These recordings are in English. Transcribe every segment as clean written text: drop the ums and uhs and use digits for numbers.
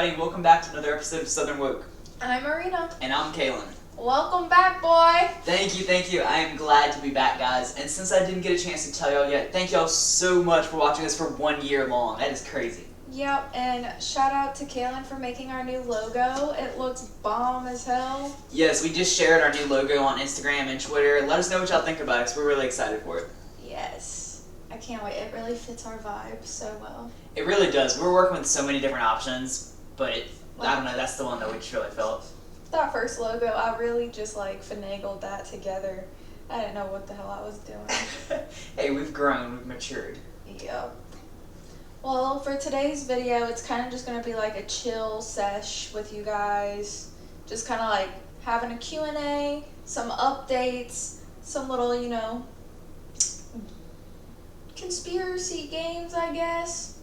everybody, and welcome back to another episode of Southern Woke. I'm Marina. And I'm Kaylin. Welcome back, boy! Thank you. I am glad to be back, guys. And since I didn't get a chance to tell y'all yet, thank y'all so much for watching this for 1 year long. That is crazy. Yep, and shout out to Kaylin for making our new logo. It looks bomb as hell. Yes, we just shared our new logo on Instagram and Twitter. Let us know what y'all think about it, because we're really excited for it. Yes. I can't wait. It really fits our vibe so well. It really does. We're working with so many different options, but I don't know, that's the one that we just really felt. That first logo, I really just finagled that together. I didn't know what the hell I was doing. Hey, we've grown, we've matured. Yep. Well, for today's video, it's kind of just going to be like a chill sesh with you guys. Just kind of having a Q&A, some updates, some little, conspiracy games, I guess.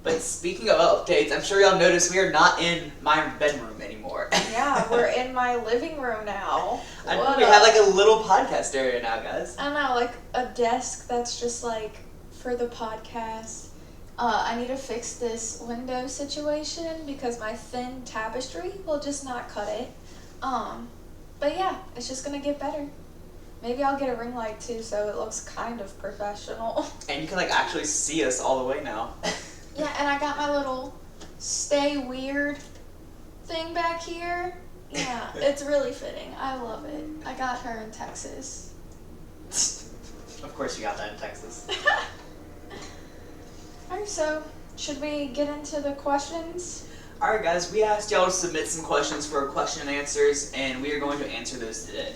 But speaking of updates, I'm sure y'all noticed we are not in my bedroom anymore. Yeah, we're in my living room now. I know, we have a little podcast area now, guys. I know, a desk that's just for the podcast. I need to fix this window situation because my thin tapestry will just not cut it. But yeah, it's just gonna get better. Maybe I'll get a ring light too, so it looks kind of professional. And you can actually see us all the way now. Yeah, and I got my little stay weird thing back here. Yeah, it's really fitting. I love it. I got her in Texas. Of course you got that in Texas. Alright, so should we get into the questions? Alright guys, we asked y'all to submit some questions for question and answers, and we are going to answer those today.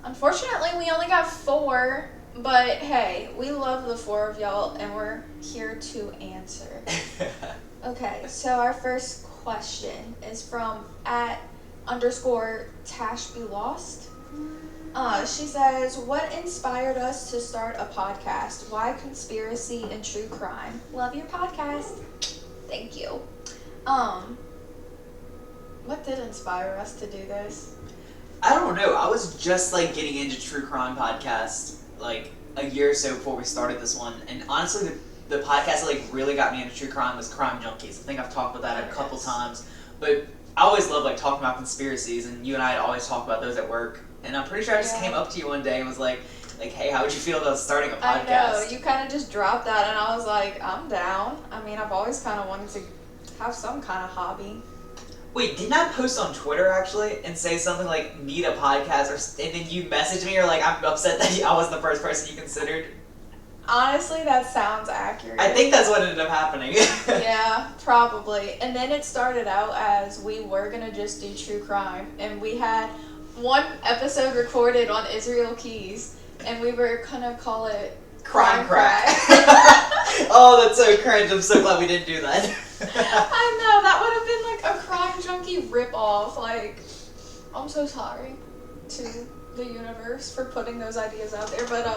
Unfortunately, we only got 4, but hey, we love the 4 of y'all, and we're here to answer. Okay, so our first question is from @_TashBeLost. She says, what inspired us to start a podcast? Why conspiracy and true crime? Love your podcast. Thank you. What did inspire us to do this? I don't know. I was just getting into true crime podcasts a year or so before we started this one. And honestly, the podcast that really got me into true crime was Crime Junkies. I think I've talked about that a couple times. But I always love talking about conspiracies, and you and I always talk about those at work. And I'm pretty sure I just came up to you one day and was like, hey, how would you feel about starting a podcast? I know, you kind of just dropped that, and I was like, I'm down. I mean, I've always kind of wanted to have some kind of hobby. Wait, didn't I post on Twitter, actually, and say something need a podcast, and then you messaged me, or I'm upset that I wasn't the first person you considered? Honestly, that sounds accurate. I think that's what ended up happening. Yeah, probably. And then it started out as we were going to just do true crime, and we had one episode recorded on Israel Keys, and we were going to call it Crime Crack. Oh, that's so cringe. I'm so glad we didn't do that. I know, that would have been a Crime Junkie ripoff. I'm so sorry to the universe for putting those ideas out there, but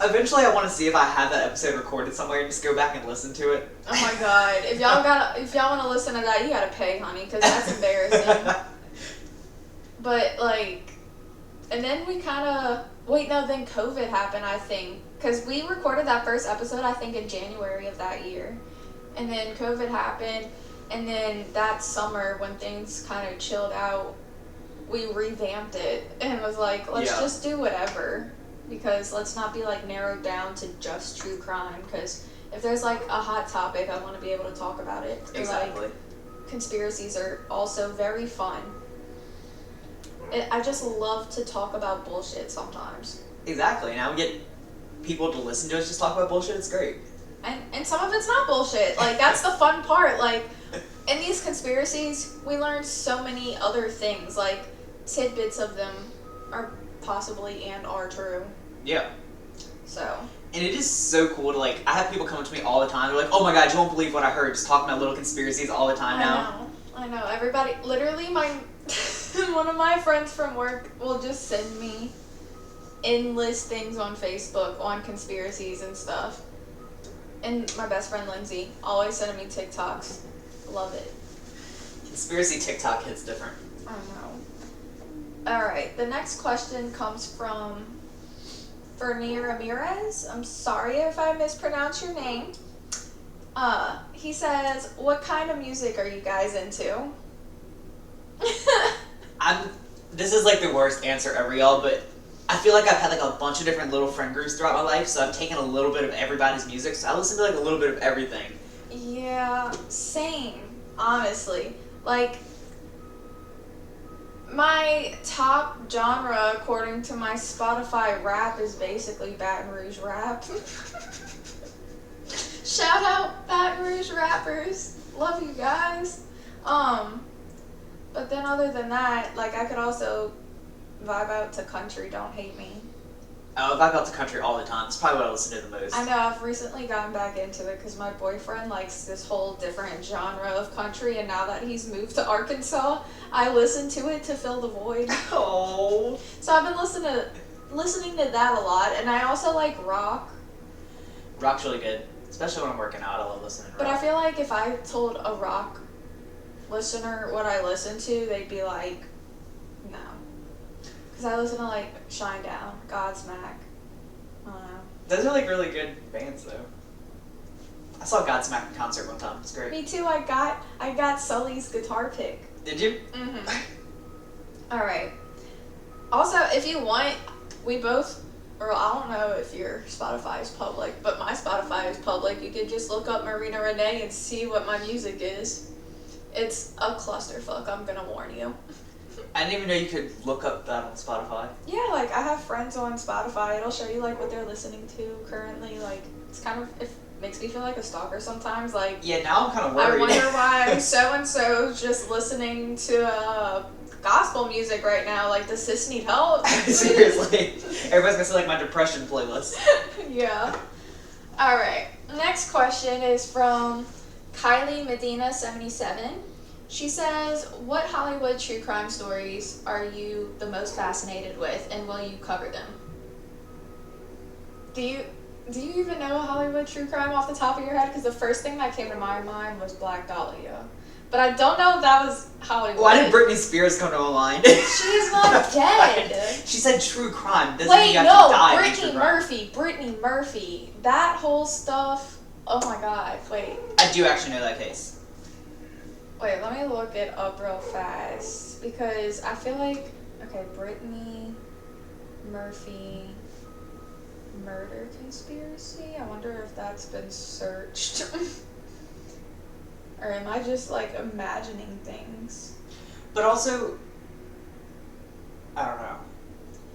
eventually I want to see if I have that episode recorded somewhere and just go back and listen to it. Oh my god, if y'all want to listen to that, you gotta pay, honey, because that's embarrassing. But and then we then COVID happened, I think, because we recorded that first episode, I think, in January of that year. And then COVID happened, and then that summer when things kind of chilled out, we revamped it and was let's just do whatever, because let's not be narrowed down to just true crime, because if there's a hot topic, I want to be able to talk about it. Exactly. Conspiracies are also very fun. I just love to talk about bullshit sometimes. Exactly. Now we get people to listen to us just talk about bullshit. It's great. And some of it's not bullshit. That's the fun part. In these conspiracies, we learn so many other things. Tidbits of them are possibly and are true. Yeah. So. And it is so cool to I have people come up to me all the time. They're like, oh my god, you won't believe what I heard. Just talking about little conspiracies all the time now. I know. Everybody, literally one of my friends from work will just send me endless things on Facebook on conspiracies and stuff. And my best friend Lindsay always sending me TikToks. Love it. Conspiracy TikTok hits different. I know. Alright, the next question comes from Fernier Ramirez. I'm sorry if I mispronounce your name. He says, what kind of music are you guys into? This is like the worst answer ever, y'all, but I feel like I've had like a bunch of different little friend groups throughout my life, so I've taken a little bit of everybody's music, so I listen to like a little bit of everything. Yeah, same, honestly. Like, my top genre, according to my Spotify rap, is basically Baton Rouge rap. Shout out Baton Rouge rappers. Love you guys. But then other than that, like, I could also vibe out to country, Don't Hate Me. Oh, I vibe out to country all the time. It's probably what I listen to the most. I know, I've recently gotten back into it because my boyfriend likes this whole different genre of country, and now that he's moved to Arkansas, I listen to it to fill the void. Oh. So I've been listening to that a lot, and I also like rock. Rock's really good, especially when I'm working out. I love listening to rock. But I feel like if I told a rock listener what I listen to, they'd be like, no. Because I listen to like Shinedown, Godsmack. I don't know. Those are like really good bands though. I saw Godsmack in concert one time. It's great. Me too. I got Sully's guitar pick. Did you? All right. Also, if you want, we both, or I don't know if your Spotify is public, but my Spotify is public. You could just look up Marina Renee and see what my music is. It's a clusterfuck, I'm gonna warn you. I didn't even know you could look up that on Spotify. Yeah, like, I have friends on Spotify. It'll show you, like, what they're listening to currently. Like, it's kind of, it makes me feel like a stalker sometimes. Like, Yeah, now I'm kind of worried. I wonder why so-and-so's just listening to gospel music right now. Like, does sis need help? Seriously. Everybody's gonna see like my depression playlist. Yeah. Alright, next question is from Kylie Medina 77. She says, what Hollywood true crime stories are you the most fascinated with, and will you cover them? Do you even know a Hollywood true crime off the top of your head? Because the first thing that came to my mind was Black Dahlia. But I don't know if that was Hollywood. Why did Britney Spears come to my mind? She is not dead. She said true crime. Doesn't mean Wait, you have no, to die in true crime. Brittany Murphy. That whole stuff. Oh my god, wait. I do actually know that case. Wait, let me look it up real fast. Because I feel like, okay, Brittany Murphy murder conspiracy? I wonder if that's been searched. Or am I just, like, imagining things? But also, I don't know.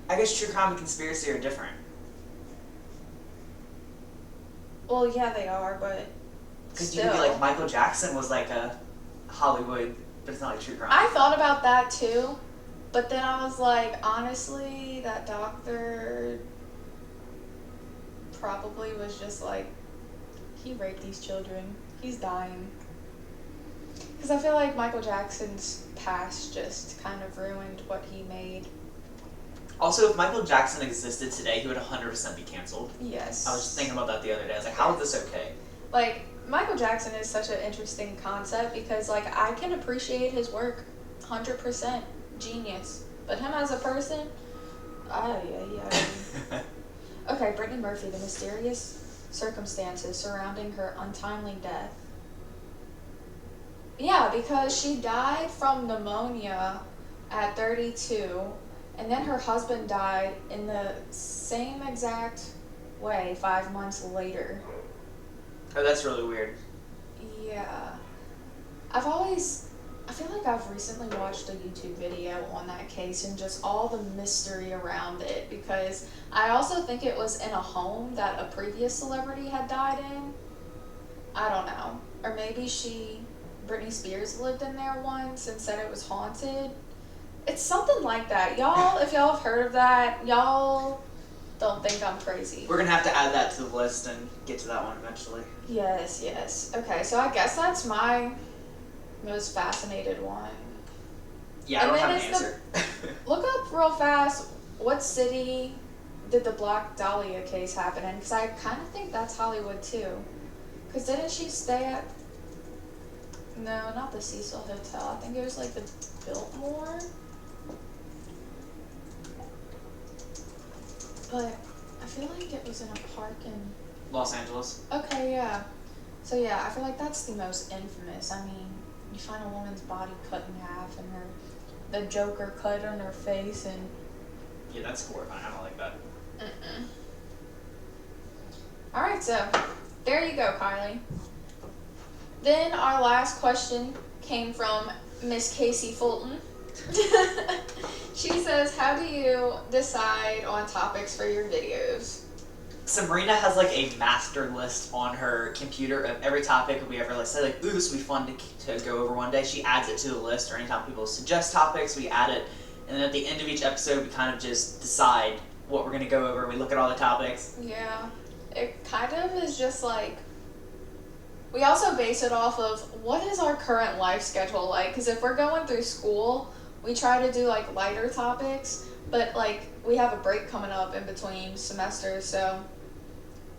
I guess true crime and conspiracy are different. Well, yeah, they are, but Because you could be like, Michael Jackson was like a Hollywood, but it's not like true crime. I thought about that too, but then I was like, honestly, that doctor probably was just like, he raped these children. He's dying. Because I feel like Michael Jackson's past just kind of ruined what he made. Also, if Michael Jackson existed today, he would 100% be canceled. Yes. I was just thinking about that the other day. I was like, how is this okay? Like, Michael Jackson is such an interesting concept because, like, I can appreciate his work 100%. Genius. But him as a person, yeah. Okay, Brittany Murphy, the mysterious circumstances surrounding her untimely death. Yeah, because she died from pneumonia at 32, and then her husband died in the same exact way 5 months later. Oh, that's really weird. Yeah. I feel like I've recently watched a YouTube video on that case and just all the mystery around it, because I also think it was in a home that a previous celebrity had died in. I don't know. Or maybe Britney Spears lived in there once and said it was haunted. It's something like that. Y'all, if y'all have heard of that, y'all don't think I'm crazy. We're going to have to add that to the list and get to that one eventually. Yes. Okay, so I guess that's my most fascinated one. Yeah, I don't have an answer. Look up real fast, what city did the Black Dahlia case happen in? Because I kind of think that's Hollywood too. Because didn't she stay at... No, not the Cecil Hotel. I think it was like the Biltmore. But I feel like it was in a park in... Los Angeles. Okay, yeah. So yeah, I feel like that's the most infamous. I mean, you find a woman's body cut in half and the Joker cut on her face and... Yeah, that's horrifying. I don't like that. Alright, so there you go, Kylie. Then our last question came from Miss Casey Fulton. She says, how do you decide on topics for your videos? So Marina has like a master list on her computer of every topic we ever say like, ooh, this would be fun to go over one day. She adds it to the list, or anytime people suggest topics, we add it. And then at the end of each episode, we kind of just decide what we're going to go over. We look at all the topics. Yeah. It kind of is just like, we also base it off of what is our current life schedule like. Because if we're going through school, we try to do like lighter topics. But like, we have a break coming up in between semesters, so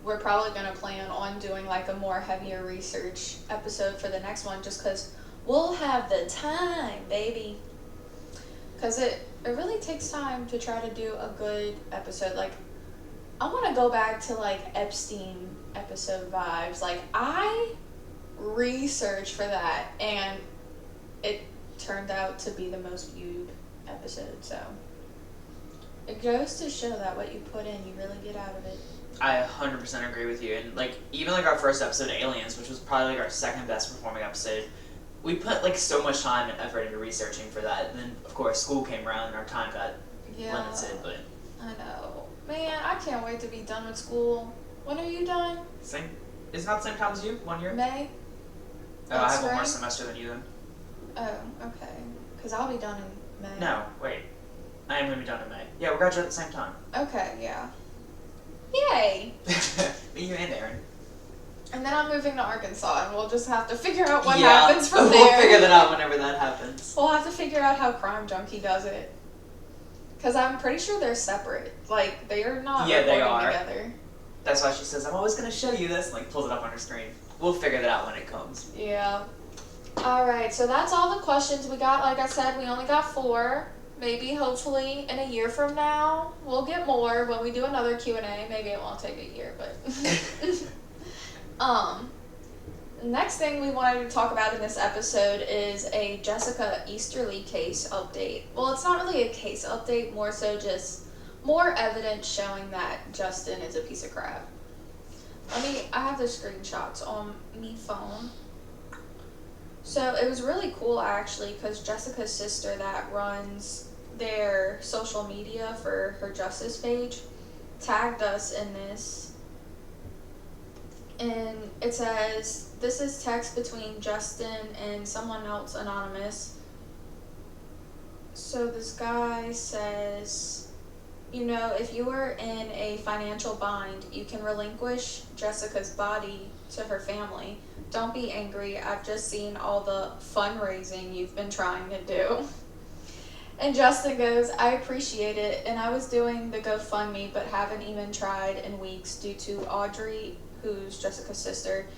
we're probably going to plan on doing like a more heavier research episode for the next one, just because we'll have the time, baby. Because it really takes time to try to do a good episode. Like, I want to go back to like Epstein episode vibes. Like, I researched for that, and it turned out to be the most viewed episode, so it goes to show that what you put in, you really get out of it. I 100% agree with you. And like, even like our first episode, Aliens, which was probably like our second best performing episode, we put like so much time and effort into researching for that. And then of course school came around and our time got limited. But I know, man, I can't wait to be done with school. When are you done? Same. It's not the same time as you. 1 year. May. Oh, I have one more semester than you then. Oh, okay. Because I'll be done in May. No, wait. I am going to be done in May. Yeah, we're graduating at the same time. Okay, yeah. Yay! Me, you, and Aaron. And then I'm moving to Arkansas, and we'll just have to figure out what happens from there. We'll figure that out whenever that happens. We'll have to figure out how Crime Junkie does it. Because I'm pretty sure they're separate. Like, they are not recording together. That's why she says, I'm always going to show you this, and like pulls it up on her screen. We'll figure that out when it comes. Yeah. Alright, so that's all the questions we got. Like I said, we only got 4. Maybe, hopefully, in a year from now, we'll get more when we do another Q&A. Maybe it won't take a year, but... Next thing we wanted to talk about in this episode is a Jessica Easterly case update. Well, it's not really a case update, more so just more evidence showing that Justin is a piece of crap. I have the screenshots on me phone. So it was really cool actually, because Jessica's sister that runs their social media for her justice page tagged us in this. And it says, this is text between Justin and someone else anonymous. So this guy says, you know, if you are in a financial bind, you can relinquish Jessica's body to her family. Don't be angry. I've just seen all the fundraising you've been trying to do. And Justin goes, I appreciate it, and I was doing the GoFundMe, but haven't even tried in weeks due to Audrey, who's Jessica's sister,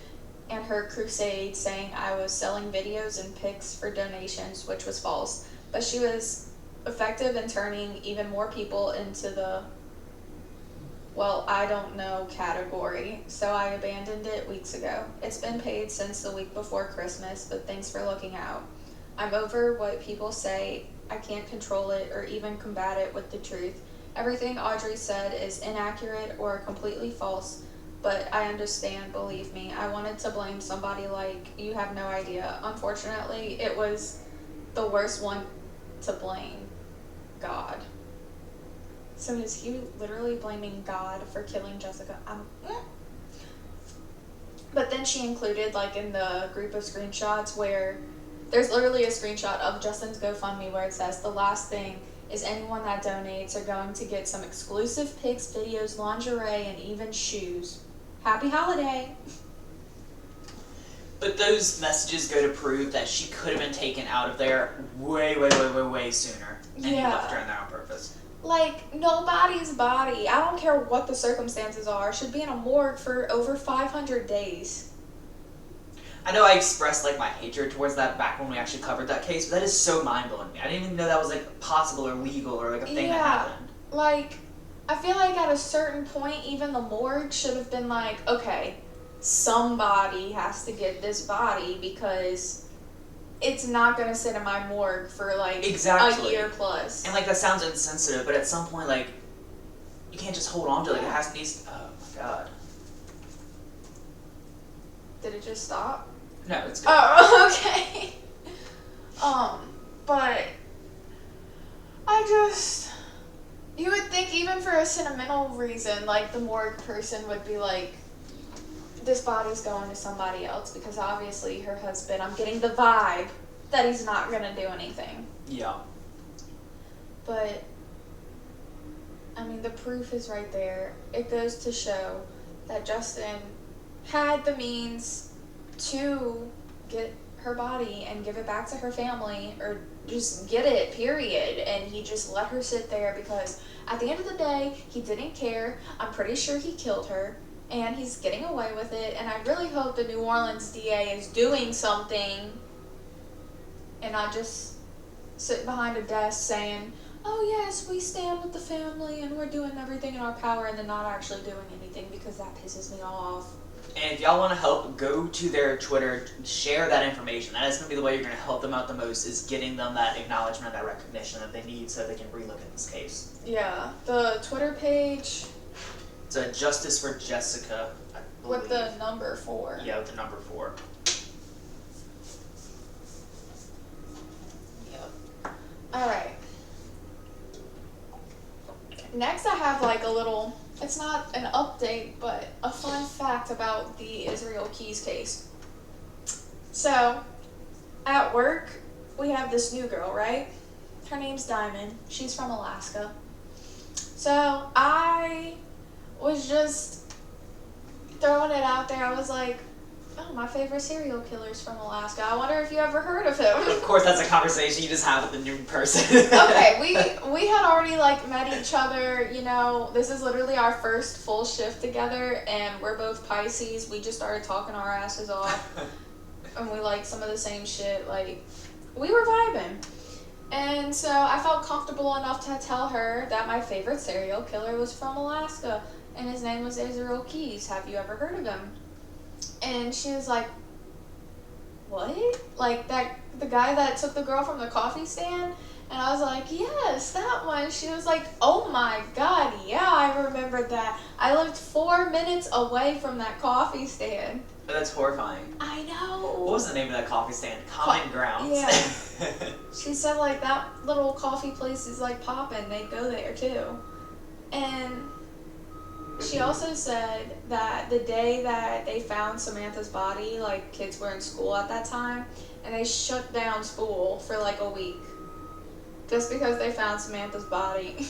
and her crusade saying I was selling videos and pics for donations, which was false. But she was effective in turning even more people into the, well, I don't know category, so I abandoned it weeks ago. It's been paid since the week before Christmas, but thanks for looking out. I'm over what people say. I can't control it or even combat it with the truth. Everything Audrey said is inaccurate or completely false, but I understand, believe me. I wanted to blame somebody like you have no idea. Unfortunately, it was the worst one to blame, God. So is he literally blaming God for killing Jessica? But then she included, like, in the group of screenshots where there's literally a screenshot of Justin's GoFundMe where it says, the last thing is anyone that donates are going to get some exclusive pics, videos, lingerie, and even shoes. Happy holiday! But those messages go to prove that she could have been taken out of there way sooner. And he left her in there on purpose. Like, nobody's body, I don't care what the circumstances are, should be in a morgue for over 500 days. I know I expressed, like, my hatred towards that back when we actually covered that case, but that is so mind-blowing to me. I didn't even know that was, like, possible or legal or, like, a thing that happened. Like, I feel like at a certain point, even the morgue should have been like, okay, somebody has to get this body because it's not going to sit in my morgue for like Exactly. a year plus. And like that sounds insensitive, but at some point, like, you can't just hold on to it. Like, it has to be. Oh my god. Did it just stop? No, it's good. Oh, okay. But you would think even for a sentimental reason, like the morgue person would be like, this body's going to somebody else because obviously her husband, I'm getting the vibe that he's not going to do anything. Yeah. But, I mean, the proof is right there. It goes to show that Justin had the means to get her body and give it back to her family, or just get it, period. And he just let her sit there because at the end of the day, he didn't care. I'm pretty sure he killed her, and he's getting away with it. And I really hope the New Orleans DA is doing something and not just sitting behind a desk saying, oh yes, we stand with the family and we're doing everything in our power, and then not actually doing anything, because that pisses me off. And if y'all want to help, go to their Twitter, share that information. That is going to be the way you're going to help them out the most, is getting them that acknowledgement, that recognition that they need so they can relook at this case. Yeah, the Twitter page. It's a Justice for Jessica, I believe. With the number 4. Yeah, with the number 4. Yep. Alright. Next I have like a little, it's not an update, but a fun fact about the Israel Keys case. So, at work, we have this new girl, right? Her name's Diamond. She's from Alaska. So, I was just throwing it out there. I was like, oh, my favorite serial killer's from Alaska. I wonder if you ever heard of him. Of course, that's a conversation you just have with a new person. Okay, we had already like met each other, you know. This is literally our first full shift together, and we're both Pisces. We just started talking our asses off, and we like some of the same shit. Like, we were vibing. And so I felt comfortable enough to tell her that my favorite serial killer was from Alaska, and his name was Israel Keys. Have you ever heard of him? And she was like, what? Like, the guy that took the girl from the coffee stand? And I was like, yes, that one. She was like, oh my god, yeah, I remember that. I lived 4 minutes away from that coffee stand. That's horrifying. I know. What was the name of that coffee stand? Common Grounds. Yeah. She said, like, that little coffee place is, like, popping. They go there, too. And she also said that the day that they found Samantha's body, like, kids were in school at that time, and they shut down school for, like, a week. Just because they found Samantha's body.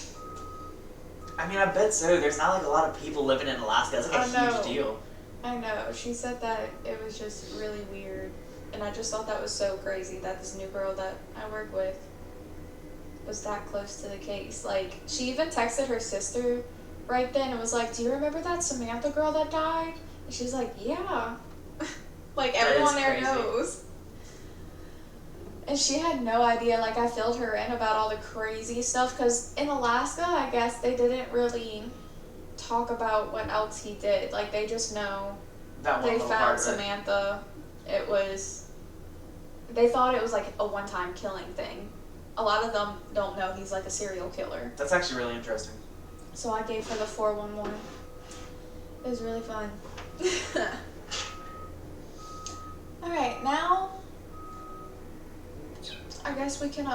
I mean, I bet so. There's not, like, a lot of people living in Alaska. That's, like, a huge deal. I know. She said that it was just really weird. And I just thought that was so crazy that this new girl that I work with was that close to the case. Like, she even texted her sister right then and was like, do you remember that Samantha girl that died? And she's like, yeah. Like, everyone there knows. And she had no idea. Like, I filled her in about all the crazy stuff, because in Alaska, I guess they didn't really talk about what else he did. Like, they just know that one they found part Samantha. They thought it was like a one-time killing thing. A lot of them don't know he's like a serial killer. That's actually really interesting. So I gave her the 411. It was really fun. Alright, now I guess we can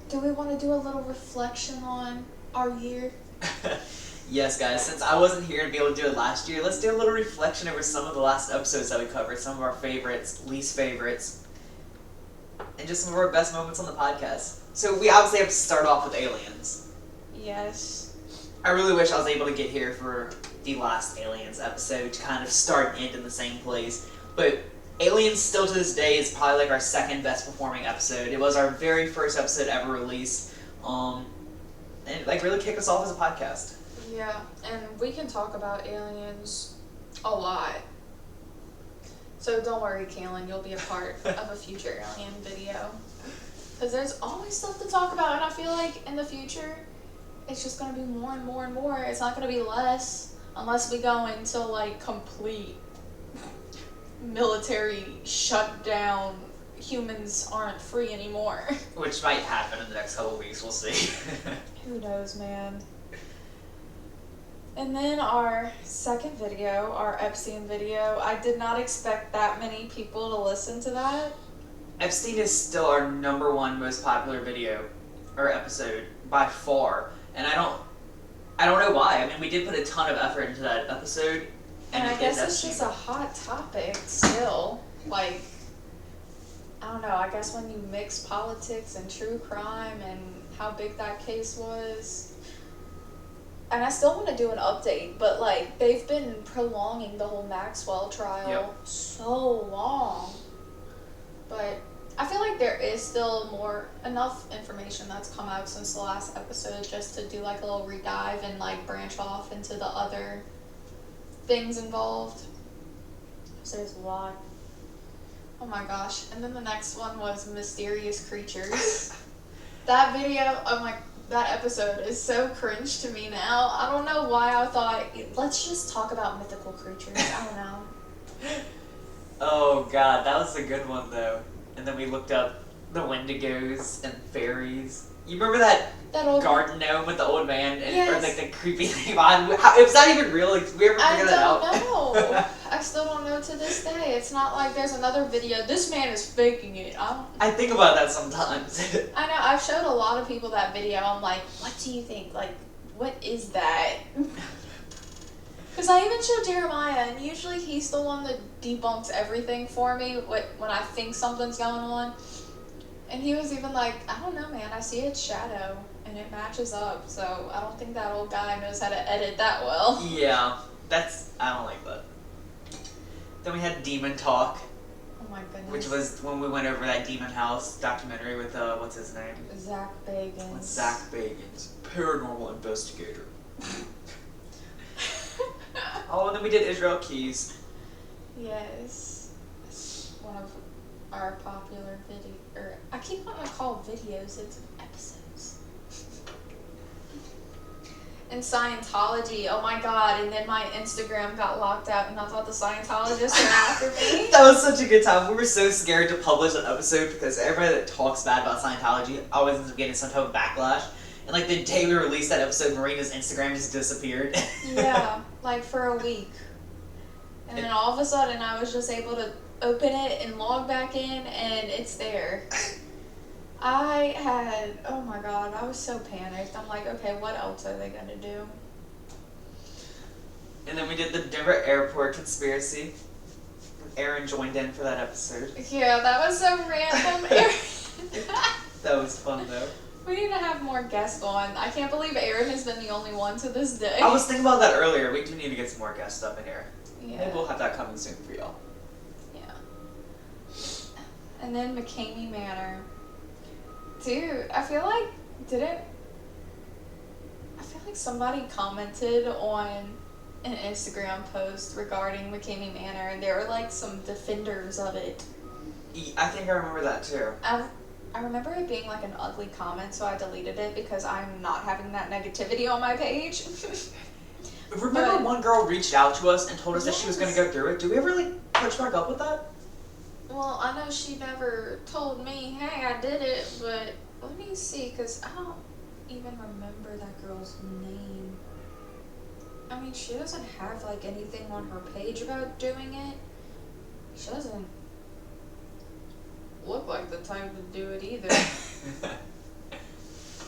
do we want to do a little reflection on our year? Yes, guys, since I wasn't here to be able to do it last year, let's do a little reflection over some of the last episodes that we covered, some of our favorites, least favorites, and just some of our best moments on the podcast. So we obviously have to start off with Aliens. Yes. I really wish I was able to get here for the last Aliens episode to kind of start and end in the same place, but Aliens still to this day is probably like our second best performing episode. It was our very first episode ever released, and it like really kicked us off as a podcast. Yeah, and we can talk about Aliens a lot. So don't worry, Kaylin, you'll be a part of a future Alien video. Because there's always stuff to talk about, and I feel like in the future, it's just going to be more and more and more. It's not going to be less, unless we go into, like, complete military shut down, humans aren't free anymore. Which might happen in the next couple of weeks, we'll see. Who knows, man. And then our second video, our Epstein video, I did not expect that many people to listen to that. Epstein is still our #1 most popular video or episode by far, and I don't know why. I mean, we did put a ton of effort into that episode, and I guess it's just a hot topic still. Like, I don't know. I guess when you mix politics and true crime and how big that case was. And I still want to do an update, but like they've been prolonging the whole Maxwell trial so long. But I feel like there is still enough information that's come out since the last episode just to do like a little redive and like branch off into the other things involved. So there's a lot. Oh my gosh. And then the next one was Mysterious Creatures. That video, that episode is so cringe to me now. I don't know why I thought, let's just talk about mythical creatures. I don't know. Oh god, that was a good one though. And then we looked up the Wendigos and fairies. You remember that old garden gnome with the old man and yes. or like the creepy thing behind? It was not even real. Like, did we ever figure that out? I don't know. I still don't know to this day. It's not like there's another video. This man is faking it. I think about that sometimes. I know. I've showed a lot of people that video. I'm like, what do you think? Like, what is that? Because I even showed Jeremiah, and usually he's the one that debunks everything for me when I think something's going on. And he was even like, I don't know, man, I see its shadow, and it matches up, so I don't think that old guy knows how to edit that well. Yeah, I don't like that. Then we had Demon Talk. Oh my goodness. Which was when we went over that Demon House documentary with, what's his name? Zach Bagans. With Zach Bagans, paranormal investigator. Oh, and then we did Israel Keys. Yes. It's one of our popular I keep wanting to call videos, it's episodes. And Scientology, oh my god, and then my Instagram got locked out and I thought the Scientologists were after me. That was such a good time. We were so scared to publish an episode because everybody that talks bad about Scientology always ends up getting some type of backlash. And like the day we released that episode, Marina's Instagram just disappeared. Yeah, like for a week. And then all of a sudden I was just able to open it and log back in and it's there. Oh my god, I was so panicked. I'm like, okay, what else are they gonna do? And then we did the Denver airport conspiracy. Aaron joined in for that episode. Yeah, that was so random. That was fun though. We need to have more guests on. I can't believe Aaron has been the only one to this day. I was thinking about that earlier. We do need to get some more guests up in here. Yeah. Maybe we'll have that coming soon for y'all. Yeah. And then McKinney Manor. Dude, I feel like somebody commented on an Instagram post regarding McKinney Manor, and there were like some defenders of it. I think I remember that too. I remember it being like an ugly comment, so I deleted it because I'm not having that negativity on my page. Remember one girl reached out to us and told us that she was going to Yes. go through it? Did we ever like touch back up with that? Well, I know she never told me, hey, I did it, but let me see, because I don't even remember that girl's name. I mean, she doesn't have, like, anything on her page about doing it. She doesn't look like the type to do it either.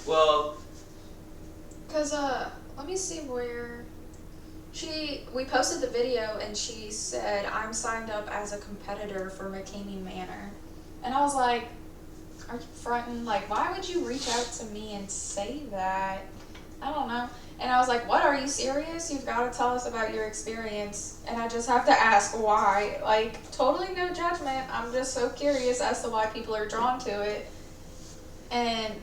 Well, Because, let me see where... We posted the video and she said, I'm signed up as a competitor for McKinney Manor. And I was like, are you fronting? Like, why would you reach out to me and say that? I don't know. And I was like, what, are you serious? You've got to tell us about your experience. And I just have to ask why. Like, totally no judgment. I'm just so curious as to why people are drawn to it. And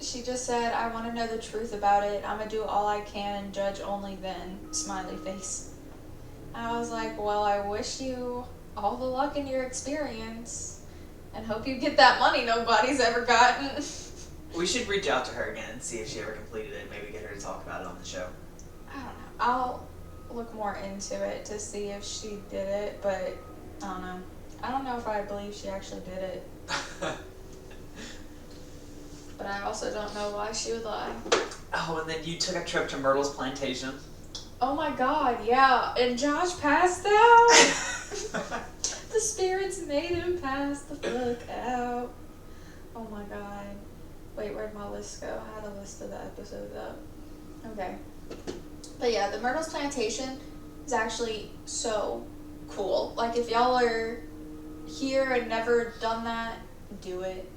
she just said, I want to know the truth about it. I'm going to do all I can and judge only then. Smiley face. I was like, well, I wish you all the luck in your experience and hope you get that money nobody's ever gotten. we should reach out to her again and see if she ever completed it. Maybe get her to talk about it on the show. I don't know. I'll look more into it to see if she did it, but I don't know. I don't know if I believe she actually did it. But I also don't know why she would lie. Oh, and then you took a trip to Myrtles Plantation. Oh my god, yeah. And Josh passed out. The spirits made him pass the fuck out. Oh my god. Wait, where'd my list go? I had a list of the episodes up. Okay. But yeah, the Myrtles Plantation is actually so cool. Like, if y'all are here and never done that, do it.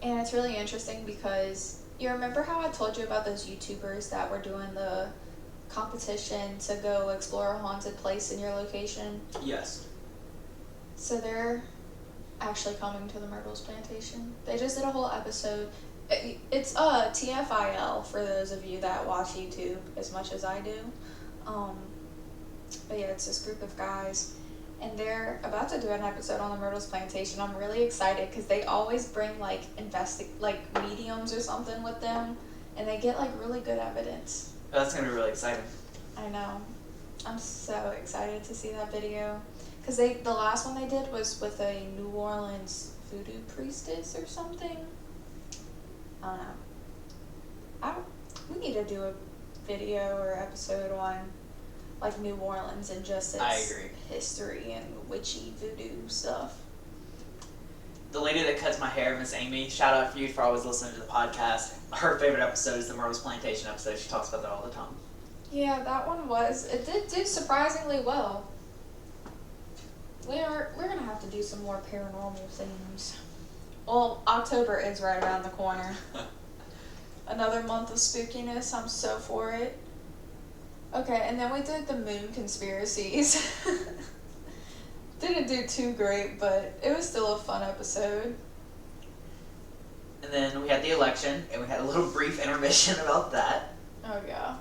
And it's really interesting because you remember how I told you about those YouTubers that were doing the competition to go explore a haunted place in your location? Yes. So they're actually coming to the Myrtles Plantation. They just did a whole episode. It's TFIL for those of you that watch YouTube as much as I do. But yeah, it's this group of guys, and they're about to do an episode on the Myrtles Plantation. I'm really excited because they always bring like mediums or something with them, and they get like really good evidence. Oh, that's gonna be really exciting. I know. I'm so excited to see that video. Because the last one they did was with a New Orleans voodoo priestess or something. I don't know. We need to do a video or episode on like New Orleans and just its history and witchy voodoo stuff. The lady that cuts my hair, Miss Amy, shout out for you for always listening to the podcast. Her favorite episode is the Myrtles Plantation episode. She talks about that all the time. Yeah, that one it did do surprisingly well. We're gonna have to do some more paranormal things. Well, October is right around the corner. Another month of spookiness. I'm so for it. Okay, and then we did the moon conspiracies. Didn't do too great, but it was still a fun episode. And then we had the election, and we had a little brief intermission about that. Oh yeah.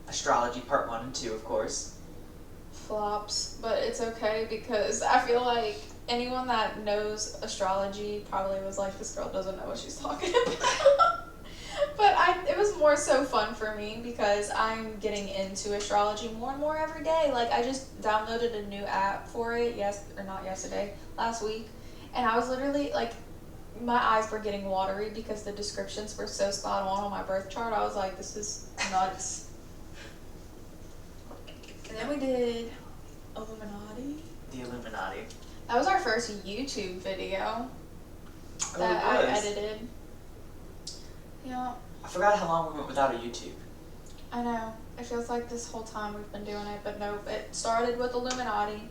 Astrology part 1 and 2, of course. Flops, but it's okay because I feel like anyone that knows astrology probably was like, this girl doesn't know what she's talking about. But it was more so fun for me because I'm getting into astrology more and more every day. Like, I just downloaded a new app for it, last week, and I was literally like, my eyes were getting watery because the descriptions were so spot on my birth chart. I was like, this is nuts. And then we did Illuminati. The Illuminati. That was our first YouTube video that I edited. Yeah. I forgot how long we went without a YouTube. I know. It feels like this whole time we've been doing it, but nope. It started with Illuminati.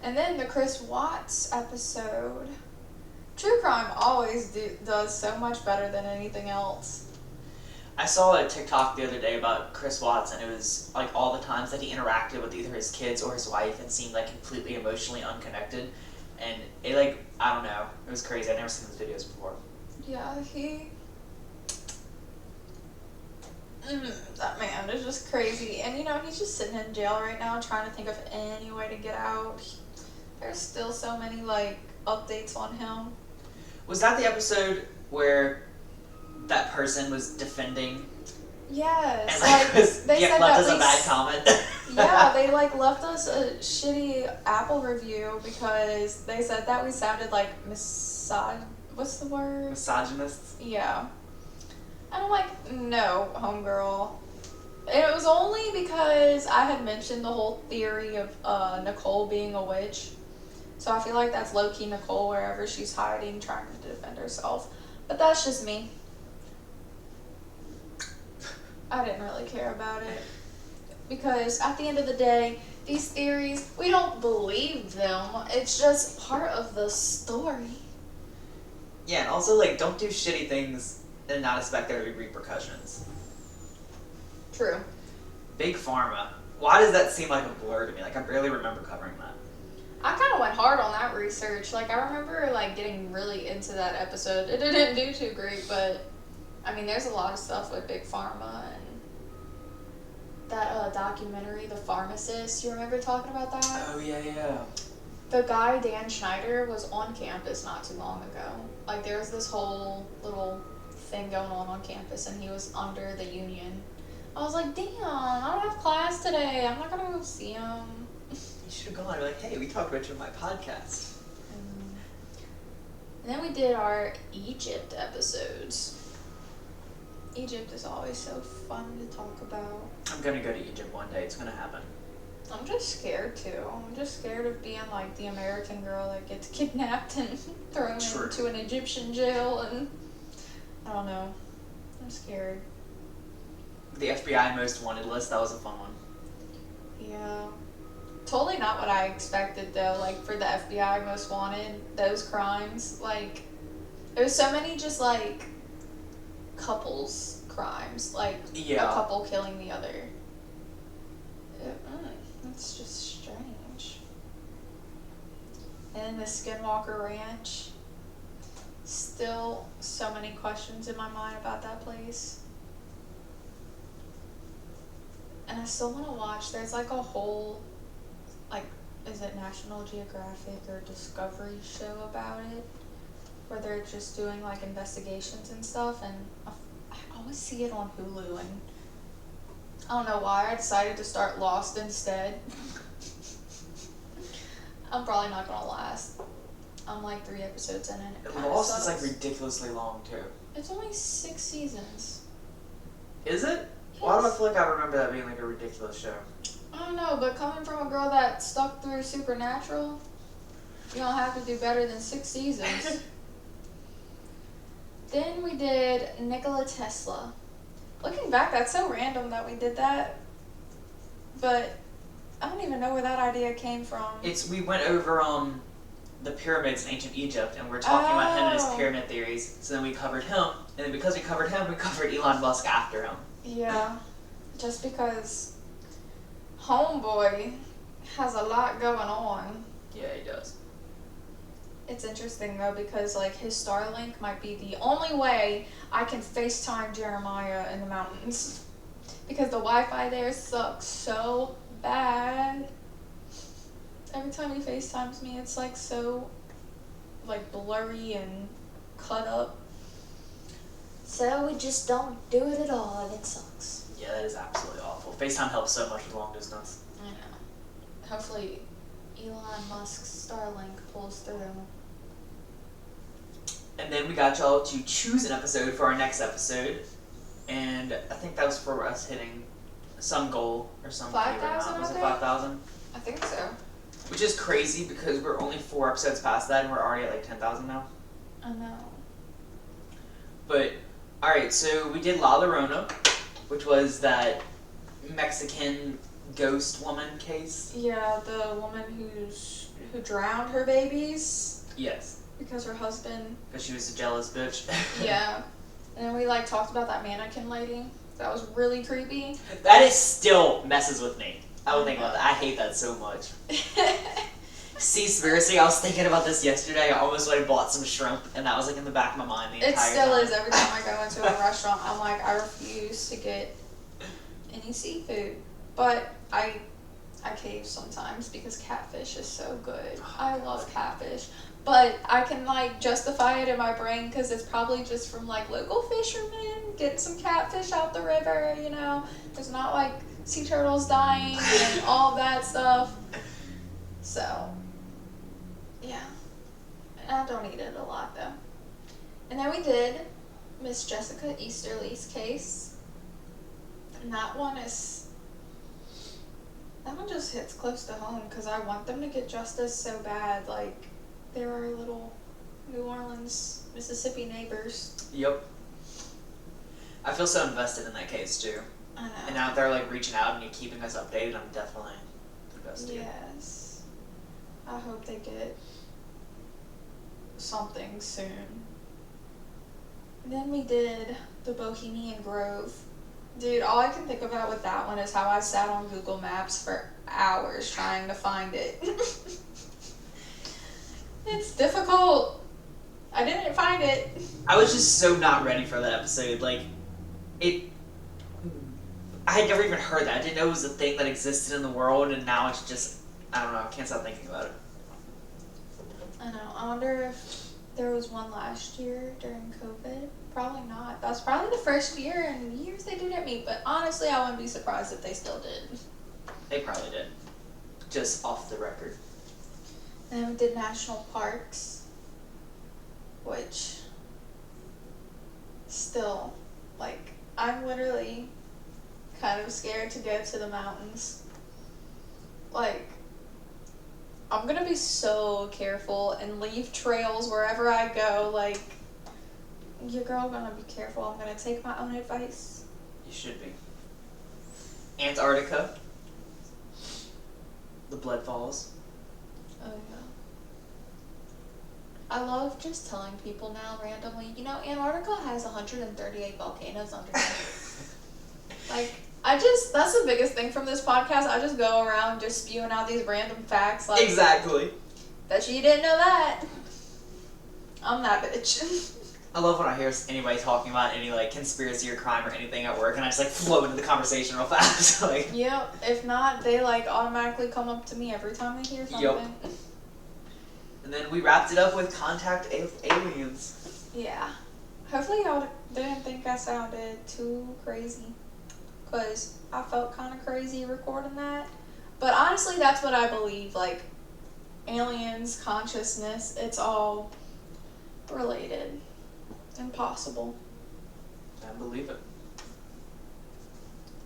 And then the Chris Watts episode. True crime always does so much better than anything else. I saw a TikTok the other day about Chris Watts, and it was like all the times that he interacted with either his kids or his wife and seemed like completely emotionally unconnected. And it I don't know. It was crazy. I'd never seen those videos before. Yeah, that man is just crazy. And he's just sitting in jail right now trying to think of any way to get out. There's still so many updates on him. Was that the episode where that person was defending? Yes. And they said left us a bad comment? Yeah, they left us a shitty Apple review because they said that we sounded like what's the word? Misogynists? Yeah. And I'm like, no, homegirl. It was only because I had mentioned the whole theory of Nicole being a witch. So I feel like that's low-key Nicole wherever she's hiding, trying to defend herself. But that's just me. I didn't really care about it. Because at the end of the day, these theories, we don't believe them. It's just part of the story. Yeah, and also, don't do shitty things and not expect there to be repercussions. True. Big Pharma. Why does that seem like a blur to me? I barely remember covering that. I kind of went hard on that research. I remember, getting really into that episode. It didn't do too great, but, there's a lot of stuff with Big Pharma and that documentary, The Pharmacist. You remember talking about that? Oh, yeah. The guy, Dan Schneider, was on campus not too long ago. There was this whole little thing going on campus, and he was under the union. I was like, damn, I don't have have class today. I'm not gonna go see him. You should have gone and be like, hey, we talked about you on my podcast. And then we did our Egypt episodes. Egypt is always so fun to talk about. I'm gonna go to Egypt one day. It's gonna happen. I'm just scared too. I'm just scared of being like the American girl that gets kidnapped and thrown into an Egyptian jail, and I don't know. I'm scared. The FBI Most Wanted list, that was a fun one. Yeah. Totally not what I expected though, like for the FBI Most Wanted, those crimes, like there's so many just like couples crimes, like a couple killing the other. It's just strange. And the Skinwalker Ranch, still so many questions in my mind about that place. And I still want to watch, there's like a whole, like, is it National Geographic or Discovery show about it? Where they're just doing like investigations and stuff, and I always see it on Hulu, and I don't know why I decided to start Lost instead. I'm probably not gonna last. I'm like 3 episodes in and it kinda Lost sucks. is like ridiculously long too. It's only 6 seasons. Is it? Yes. Why do I feel like I remember that being like a ridiculous show? I don't know, but coming from a girl that stuck through Supernatural, you don't have to do better than 6 seasons. Then we did Nikola Tesla. Looking back, that's so random that we did that. But I don't even know where that idea came from. We went over the pyramids in ancient Egypt, and we're talking about him and his pyramid theories. So then we covered him, and then because we covered him, we covered Elon Musk after him. Yeah, just because homeboy has a lot going on. Yeah, he does. It's interesting though, because like his Starlink might be the only way I can FaceTime Jeremiah in the mountains, because the Wi-Fi there sucks so bad. Every time he FaceTimes me, it's like so like blurry and cut up. So we just don't do it at all, and it sucks. Yeah, that is absolutely awful. FaceTime helps so much with long distance. I know. Hopefully Elon Musk's Starlink pulls through. And then we got y'all to choose an episode for our next episode, and I think that was for us hitting some goal or some 5,000. Was it 5,000? I think so. Which is crazy because we're only 4 episodes past that, and we're already at like 10,000 now. I know. But alright, so we did La Llorona, which was that Mexican ghost woman case. Yeah, the woman who drowned her babies. Yes. Because her husband. Because she was a jealous bitch. Yeah. And then we like talked about that mannequin lady. That was really creepy. That is still messes with me. I would think about that. I hate that so much. Seaspiracy, I was thinking about this yesterday. I almost went and bought some shrimp, and that was like in the back of my mind the entire time. It still is every time I go into a restaurant. I'm like, I refuse to get any seafood. But I cave sometimes because catfish is so good. Oh, I love catfish. But I can like justify it in my brain because it's probably just from like local fishermen getting some catfish out the river, you know. There's not like sea turtles dying and all that stuff. So, yeah. I don't eat it a lot though. And then we did Miss Jessica Easterly's case. And that one just hits close to home because I want them to get justice so bad. Like, they're our little New Orleans, Mississippi neighbors. Yep. I feel so invested in that case too. I know. And now they're like reaching out and you're keeping us updated. I'm definitely invested. Yes. I hope they get something soon. And then we did the Bohemian Grove. Dude, all I can think about with that one is how I sat on Google Maps for hours trying to find it. It's difficult. I didn't find it. I was just so not ready for that episode. Like, I had never even heard that. I didn't know it was a thing that existed in the world, and now it's just, I don't know, I can't stop thinking about it. I know. I wonder if there was one last year during COVID? Probably not. That's probably the first year in years they didn't meet, but honestly, I wouldn't be surprised if they still did. They probably did. Just off the record. And we did national parks, which still, like, I'm literally kind of scared to go to the mountains. Like, I'm gonna be so careful and leave trails wherever I go. Like, your girl gonna be careful. I'm gonna take my own advice. You should be. Antarctica. The Blood Falls. Oh, yeah. I love just telling people now randomly, you know, Antarctica has 138 volcanoes underneath. Like, that's the biggest thing from this podcast. I just go around just spewing out these random facts. Like, exactly. Bet you didn't know that. I'm that bitch. I love when I hear anybody talking about any, like, conspiracy or crime or anything at work, and I just, like, flow into the conversation real fast. Like, yep. If not, they, like, automatically come up to me every time they hear something. Yep. And then we wrapped it up with Contact Aliens. Yeah. Hopefully y'all didn't think I sounded too crazy. Because I felt kind of crazy recording that. But honestly, that's what I believe. Like, aliens, consciousness, it's all related and possible. I believe it.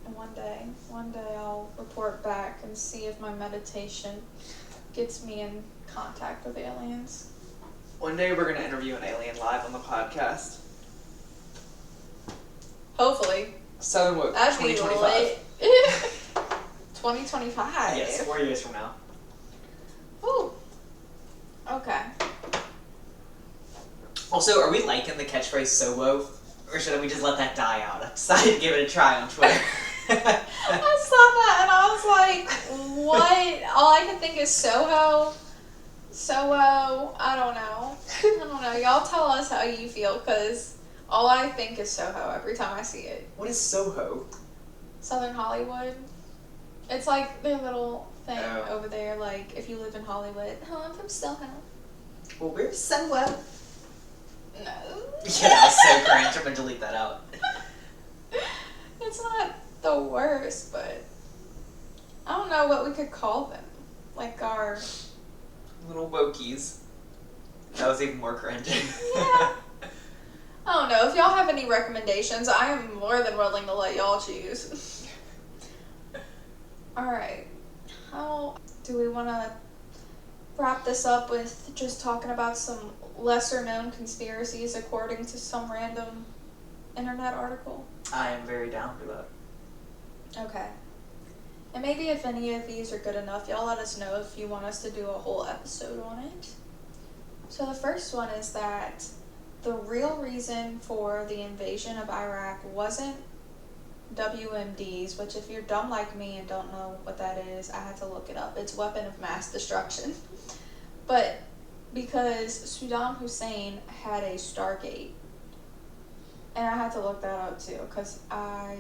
And one day I'll report back and see if my meditation gets me in contact with aliens. One day we're going to interview an alien live on the podcast. Hopefully. So, what, That'd 2025? be late. 2025. Yes, 4 years from now. Ooh. Okay. Also, are we liking the catchphrase Soho? Or should we just let that die out? I decided to give it a try on Twitter. I saw that and I was like, what? All I could think is Soho. I don't know. Y'all tell us how you feel, because all I think is Soho every time I see it. What is Soho? Southern Hollywood. It's like their little thing Oh. over there, like, if you live in Hollywood. Oh, I'm from Soho. Well, we're Soho. No. Yeah, that was so cringe. I'm gonna delete that out. It's not the worst, but I don't know what we could call them. Like our... Little wokies. That was even more cringe. Yeah. I don't know. If y'all have any recommendations, I am more than willing to let y'all choose. Alright. How do we want to wrap this up with just talking about some lesser known conspiracies according to some random internet article? I am very down for that. Okay. And maybe if any of these are good enough, y'all let us know if you want us to do a whole episode on it. So the first one is that the real reason for the invasion of Iraq wasn't WMDs, which if you're dumb like me and don't know what that is, I had to look it up. It's weapon of mass destruction. But because Saddam Hussein had a Stargate. And I had to look that up too, because I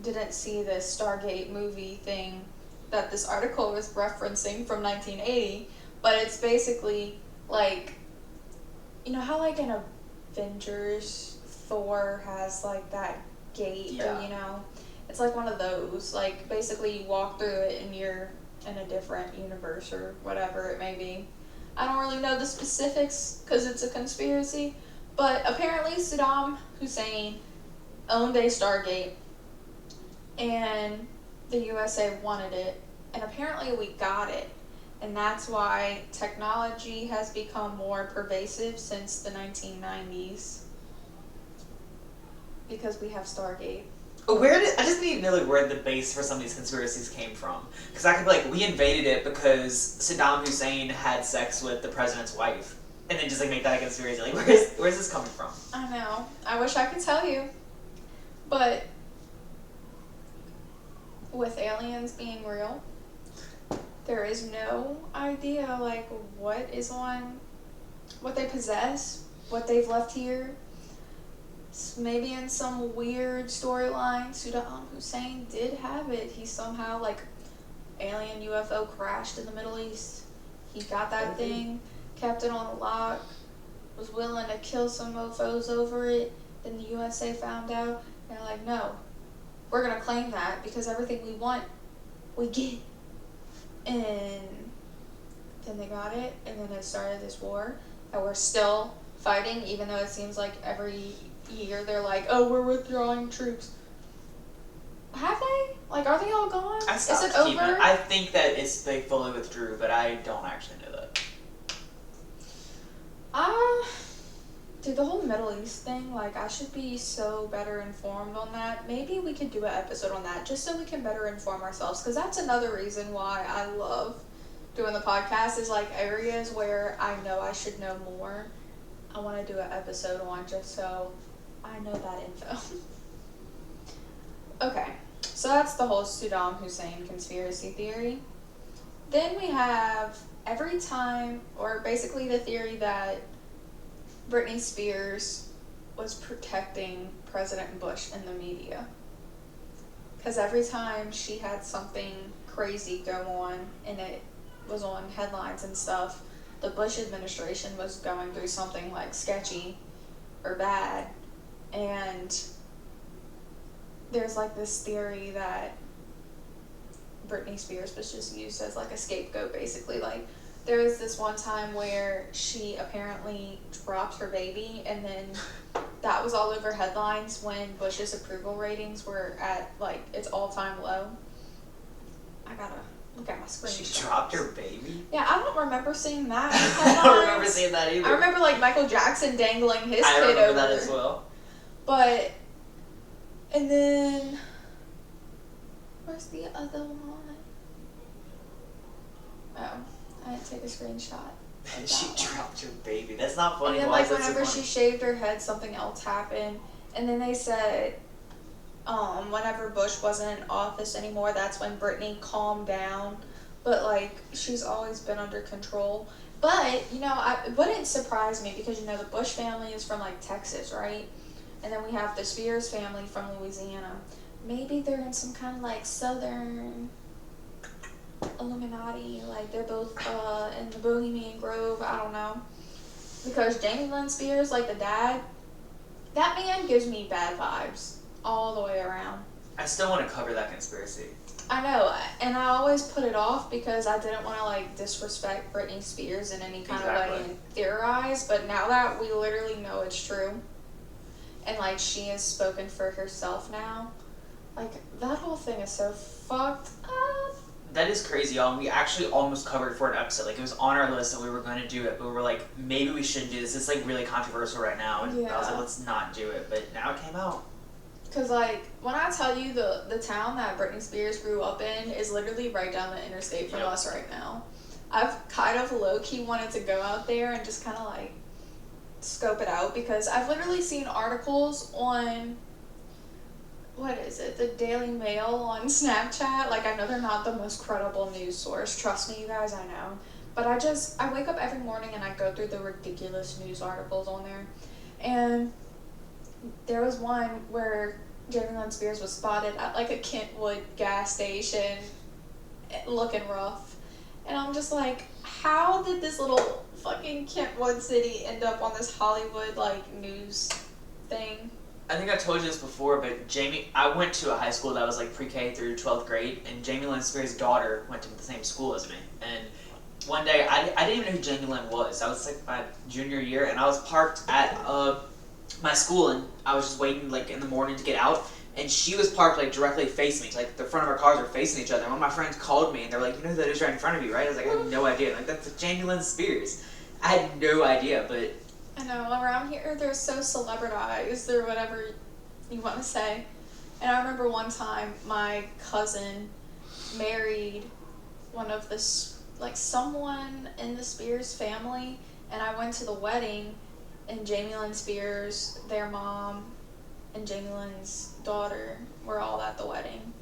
didn't see this Stargate movie thing that this article was referencing from 1980. But it's basically like, you know how like in Avengers, Thor has like that gate, Yeah. or, you know, it's like one of those. Like, basically you walk through it and you're in a different universe or whatever it may be. I don't really know the specifics because it's a conspiracy, but apparently Saddam Hussein owned a Stargate and the USA wanted it, and apparently we got it. And that's why technology has become more pervasive since the 1990s. Because we have Stargate. I just need to know like, where the base for some of these conspiracies came from. Because I could be like, we invaded it because Saddam Hussein had sex with the president's wife. And then just like make that a conspiracy. Like, where's this coming from? I know. I wish I could tell you. But with aliens being real, there is no idea like what they possess, what they've left here. Maybe in some weird storyline, Saddam Hussein did have it. He somehow, like, alien UFO crashed in the Middle East. He got that thing, kept it on the lock. was willing to kill some mofos over it. Then the USA found out. And they're like, no, we're going to claim that because everything we want, we get. And then they got it. And then it started this war that we're still fighting, even though it seems like every year they're like, oh, we're withdrawing troops. Have they? Like, are they all gone? Is it over? I think that they fully withdrew, but I don't actually know that. Dude, the whole Middle East thing, like, I should be so better informed on that. Maybe we could do an episode on that, just so we can better inform ourselves, because that's another reason why I love doing the podcast, is, like, areas where I know I should know more. I want to do an episode on, just so I know that info. Okay, so that's the whole Saddam Hussein conspiracy theory. Then we have every time, or basically the theory that Britney Spears was protecting President Bush in the media. Because every time she had something crazy go on, and it was on headlines and stuff, the Bush administration was going through something like sketchy or bad, and there's like this theory that Britney Spears was just used as like a scapegoat, basically. Like, there was this one time where she apparently dropped her baby, and then that was all over headlines when Bush's approval ratings were at like its all-time low. I gotta look at my screen. She dropped her baby? Yeah, I don't remember seeing that. I don't remember seeing that either. I remember like Michael Jackson dangling his kid over. I remember that as well. But, and then, where's the other one? Oh, I didn't take a screenshot. She dropped her baby. That's not funny. And then, Why like, is that whenever so funny? she shaved her head, something else happened. And then they said, whenever Bush wasn't in office anymore, that's when Britney calmed down. But, like, she's always been under control. But, you know, it wouldn't surprise me because, you know, the Bush family is from, like, Texas, right? And then we have the Spears family from Louisiana. Maybe they're in some kind of, like, southern Illuminati. Like, they're both in the Bohemian Grove. I don't know. Because Jamie Lynn Spears, like, the dad, that man gives me bad vibes all the way around. I still want to cover that conspiracy. I know, and I always put it off because I didn't want to, like, disrespect Britney Spears in any kind of way and theorize, but now that we literally know it's true, and, like, she has spoken for herself now, like, that whole thing is so fucked up. That is crazy, y'all. We actually almost covered it for an episode. Like, it was on our list that we were going to do it, but we were like, maybe we shouldn't do this. It's, like, really controversial right now, and I was like, let's not do it, but now it came out. Because, like, when I tell you the town that Britney Spears grew up in is literally right down the interstate from us right now. I've kind of low-key wanted to go out there and just kind of, like, scope it out because I've literally seen articles on, what is it, the Daily Mail on Snapchat. Like, I know they're not the most credible news source. Trust me, you guys, I know. But I wake up every morning and I go through the ridiculous news articles on there. And there was one where Jamie Lynn Spears was spotted at, like, a Kentwood gas station looking rough. And I'm just like, how did this little fucking Kentwood city end up on this Hollywood, like, news thing? I think I told you this before, but I went to a high school that was, like, pre-K through 12th grade, and Jamie Lynn Spears' daughter went to the same school as me. And one day, I didn't even know who Jamie Lynn was. I was, like, my junior year, and I was parked at my school, and I was just waiting, like, in the morning to get out, and she was parked, like, directly facing me. Like, the front of our cars were facing each other, and one of my friends called me, and they were like, you know who that is right in front of you, right? I was like, I have no idea. Like, that's Jamie Lynn Spears. I had no idea, but... I know, around here, they're so celebritized, or whatever you want to say. And I remember one time, my cousin married one of the, like, someone in the Spears family, and I went to the wedding, and Jamie Lynn Spears, their mom, and Jamie Lynn's daughter were all at the wedding.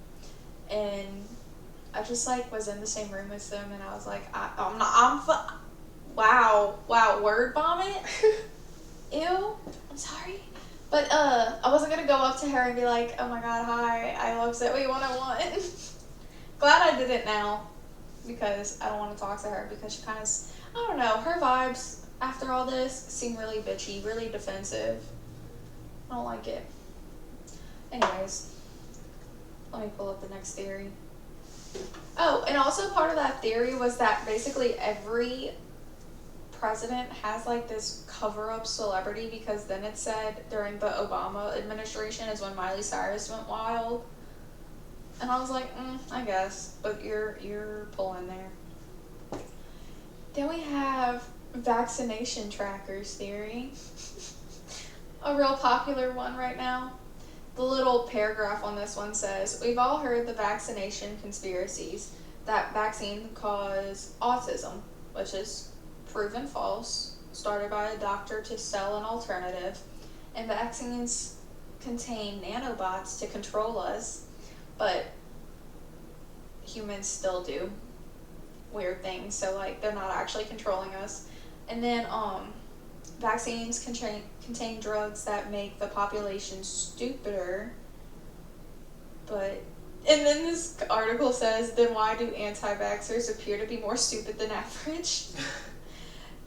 And I just, like, was in the same room as them, and I was like, wow, word vomit? Ew, I'm sorry. But, I wasn't gonna go up to her and be like, oh my god, hi, I love Zoe 101. Glad I did it now, because I don't want to talk to her, because she kind of, I don't know, her vibes after all this seem really bitchy, really defensive. I don't like it. Anyways, let me pull up the next theory. Oh, and also part of that theory was that basically every president has like this cover-up celebrity, because then it said during the Obama administration is when Miley Cyrus went wild. And I was like, I guess, but you're pulling there. Then we have vaccination trackers theory. A real popular one right now. The little paragraph on this one says, we've all heard the vaccination conspiracies that vaccine cause autism, which is proven false, started by a doctor to sell an alternative, and vaccines contain nanobots to control us, but humans still do weird things, so like they're not actually controlling us. And then vaccines contain drugs that make the population stupider, and then this article says, then why do anti-vaxxers appear to be more stupid than average?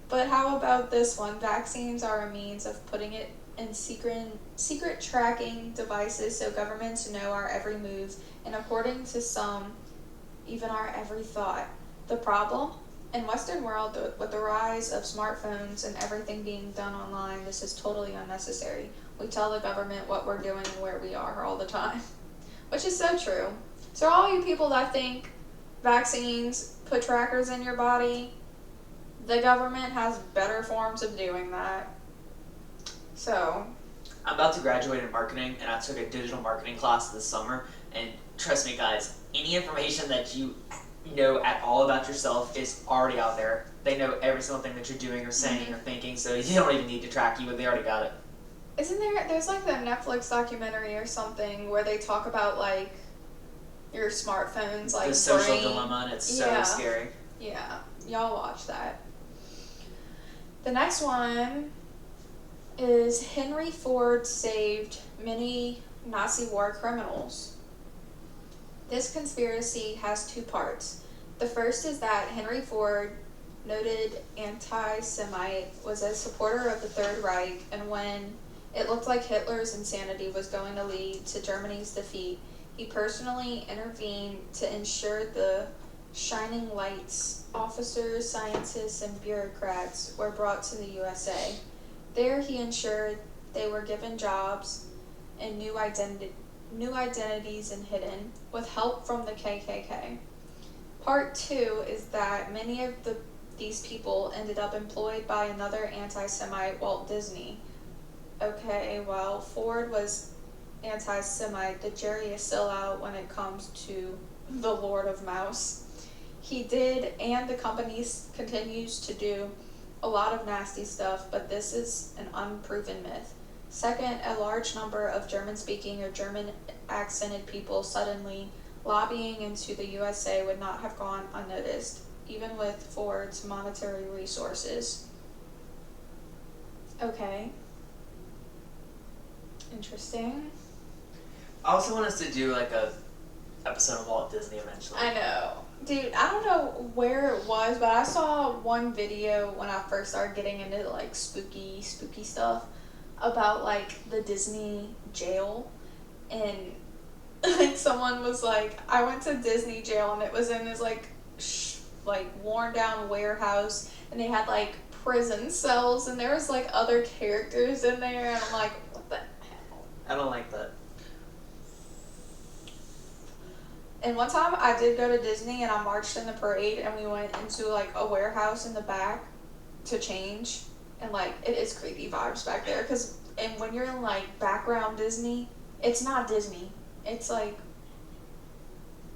But how about this one? Vaccines are a means of putting it in secret tracking devices so governments know our every move, and according to some, even our every thought. The problem? In Western world, with the rise of smartphones and everything being done online, this is totally unnecessary. We tell the government what we're doing and where we are all the time. Which is so true. So all you people that think vaccines put trackers in your body, the government has better forms of doing that. So I'm about to graduate in marketing, and I took a digital marketing class this summer, and trust me guys, any information that you know at all about yourself is already out there. They know every single thing that you're doing or saying or thinking, so you don't even need to track you, they already got it. Isn't there's like that Netflix documentary or something where they talk about like your smartphones, like the social brain. dilemma, and it's so scary. Yeah, y'all watch that. The next one is Henry Ford saved many Nazi war criminals. This conspiracy has two parts. The first is that Henry Ford, noted anti-Semite, was a supporter of the Third Reich, and when it looked like Hitler's insanity was going to lead to Germany's defeat, he personally intervened to ensure the Shining Lights officers, scientists, and bureaucrats were brought to the USA. There he ensured they were given jobs and new identities and hidden, with help from the KKK. Part 2 is that many of these people ended up employed by another anti-Semite, Walt Disney. Okay, while Ford was anti-Semite, the jury is still out when it comes to the Lord of Mouse. He did, and the company continues to do, a lot of nasty stuff, but this is an unproven myth. Second, a large number of German-speaking or German-accented people suddenly lobbying into the USA would not have gone unnoticed, even with Ford's monetary resources. Okay. Interesting. I also want us to do like a episode of Walt Disney eventually. I know. Dude, I don't know where it was, but I saw one video when I first started getting into like spooky stuff about like the Disney jail, and like someone was like, I went to Disney jail and it was in this like worn down warehouse, and they had like prison cells, and there was like other characters in there, and I'm like, what the hell? I don't like that. And one time I did go to Disney and I marched in the parade, and we went into like a warehouse in the back to change, and like it is creepy vibes back there, and when you're in like background Disney, it's not Disney, it's like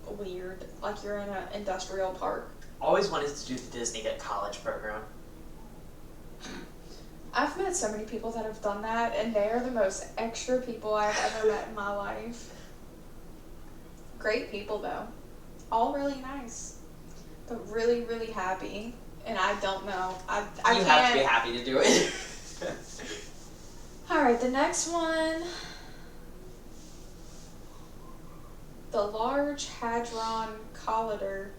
weird, like you're in an industrial park. Always wanted to do the Disney Get College program. I've met so many people that have done that, and they are the most extra people I've ever met in my life. Great people though, all really nice, but really, really happy. And I don't know, I you can't. have to be happy to do it. All right, the next one, the Large Hadron Collider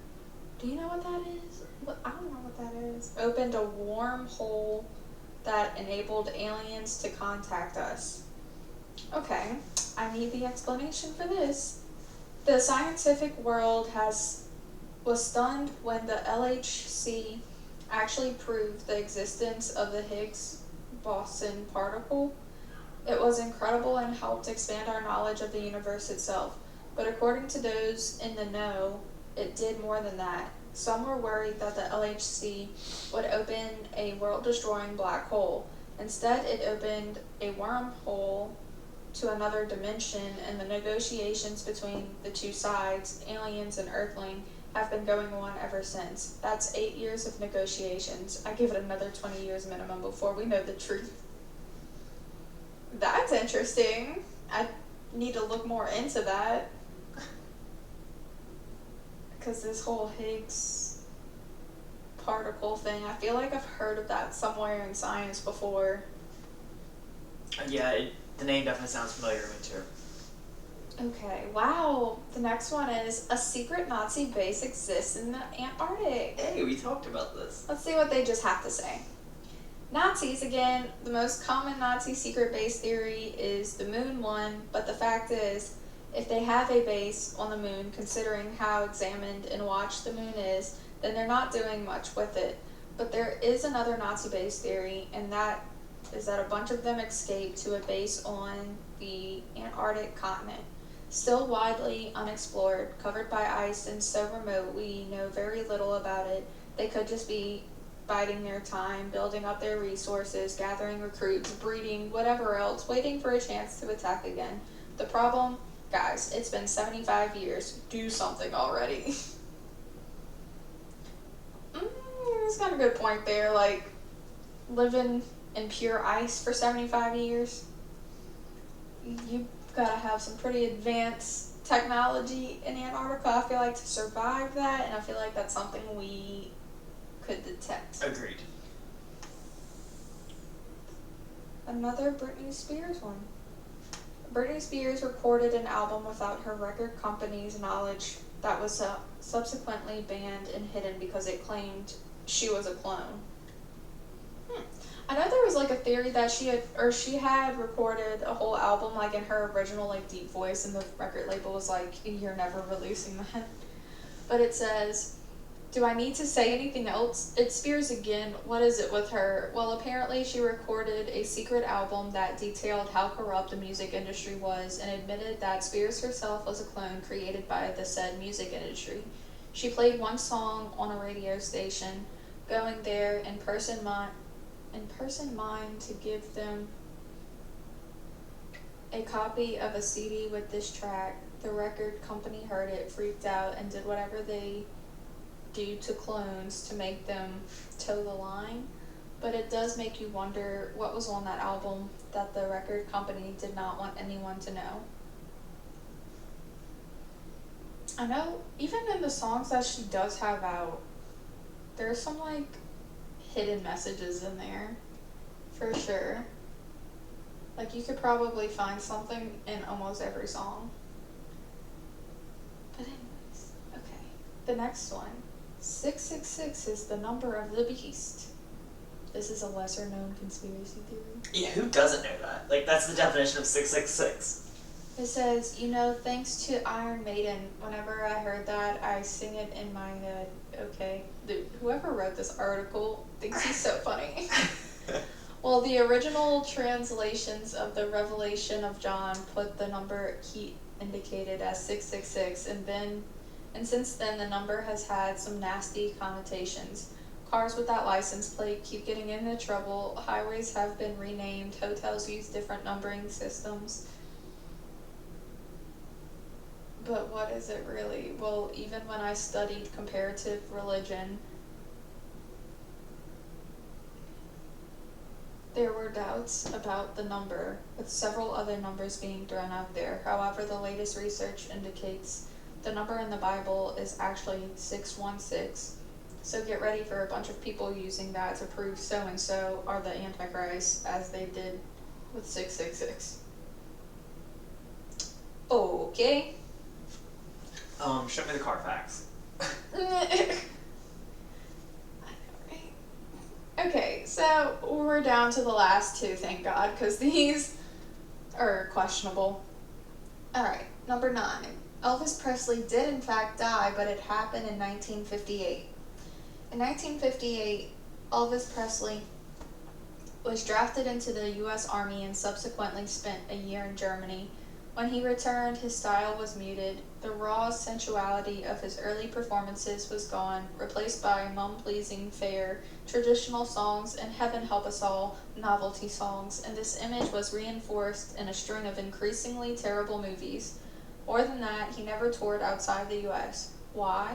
Do you know what that is? I don't know what that is. Opened a wormhole that enabled aliens to contact us. Okay, I need the explanation for this. The scientific world was stunned when the LHC actually proved the existence of the Higgs boson particle. It was incredible and helped expand our knowledge of the universe itself. But according to those in the know, it did more than that. Some were worried that the LHC would open a world-destroying black hole. Instead, it opened a wormhole to another dimension, and the negotiations between the two sides, aliens and Earthling, have been going on ever since. That's 8 years of negotiations. I give it another 20 years minimum before we know the truth. That's interesting. I need to look more into that. Because this whole Higgs particle thing, I feel like I've heard of that somewhere in science before. Yeah, the name definitely sounds familiar to me too. Okay, wow. The next one is, a secret Nazi base exists in the Antarctic. Hey, we talked about this. Let's see what they just have to say. Nazis, again, the most common Nazi secret base theory is the moon one, but the fact is, if they have a base on the moon, considering how examined and watched the moon is, then they're not doing much with it. But there is another Nazi base theory, and that is that a bunch of them escaped to a base on the Antarctic continent. Still widely unexplored, covered by ice and so remote we know very little about it. They could just be biding their time, building up their resources, gathering recruits, breeding, whatever else, waiting for a chance to attack again. The problem? Guys, it's been 75 years. Do something already. That's got a good point there. Like, living in pure ice for 75 years. You gotta have some pretty advanced technology in Antarctica, I feel like, to survive that, and I feel like that's something we could detect. Agreed. Another Britney Spears one. Britney Spears recorded an album without her record company's knowledge that was subsequently banned and hidden because it claimed she was a clone. I know there was like a theory that she had recorded a whole album like in her original like deep voice, and the record label was like, "You're never releasing that." But it says, do I need to say anything else? It's Spears again. What is it with her? Well, apparently she recorded a secret album that detailed how corrupt the music industry was and admitted that Spears herself was a clone created by the said music industry. She played one song on a radio station, going there in person mind to give them a copy of a CD with this track. The record company heard it, freaked out, and did whatever they do to clones to make them toe the line. But it does make you wonder what was on that album that the record company did not want anyone to know. I know even in the songs that she does have out, there's some like hidden messages in there for sure. Like you could probably find something in almost every song. But anyways, okay. The next one. 666 is the number of the beast. This is a lesser known conspiracy theory. Yeah, who doesn't know that? Like, that's the definition of 666. It says, thanks to Iron Maiden, whenever I heard that, I sing it in my head. Okay. Whoever wrote this article thinks he's so funny. Well, the original translations of the Revelation of John put the number he indicated as 666, and since then the number has had some nasty connotations. Cars with that license plate keep getting into trouble, highways have been renamed, hotels use different numbering systems. But what is it really? Well, even when I studied comparative religion, there were doubts about the number, with several other numbers being thrown out there. However, the latest research indicates the number in the Bible is actually 616. So get ready for a bunch of people using that to prove so-and-so are the Antichrist, as they did with 666. Okay. Show me the Carfax. Yeah, we're down to the last two, thank God, because these are questionable. Alright, number 9. Elvis Presley did in fact die, but it happened in 1958. In 1958, Elvis Presley was drafted into the U.S. Army and subsequently spent a year in Germany. When he returned, his style was muted. The raw sensuality of his early performances was gone, replaced by mum-pleasing fare, traditional songs, and Heaven Help Us All novelty songs, and this image was reinforced in a string of increasingly terrible movies. More than that, he never toured outside the U.S. Why?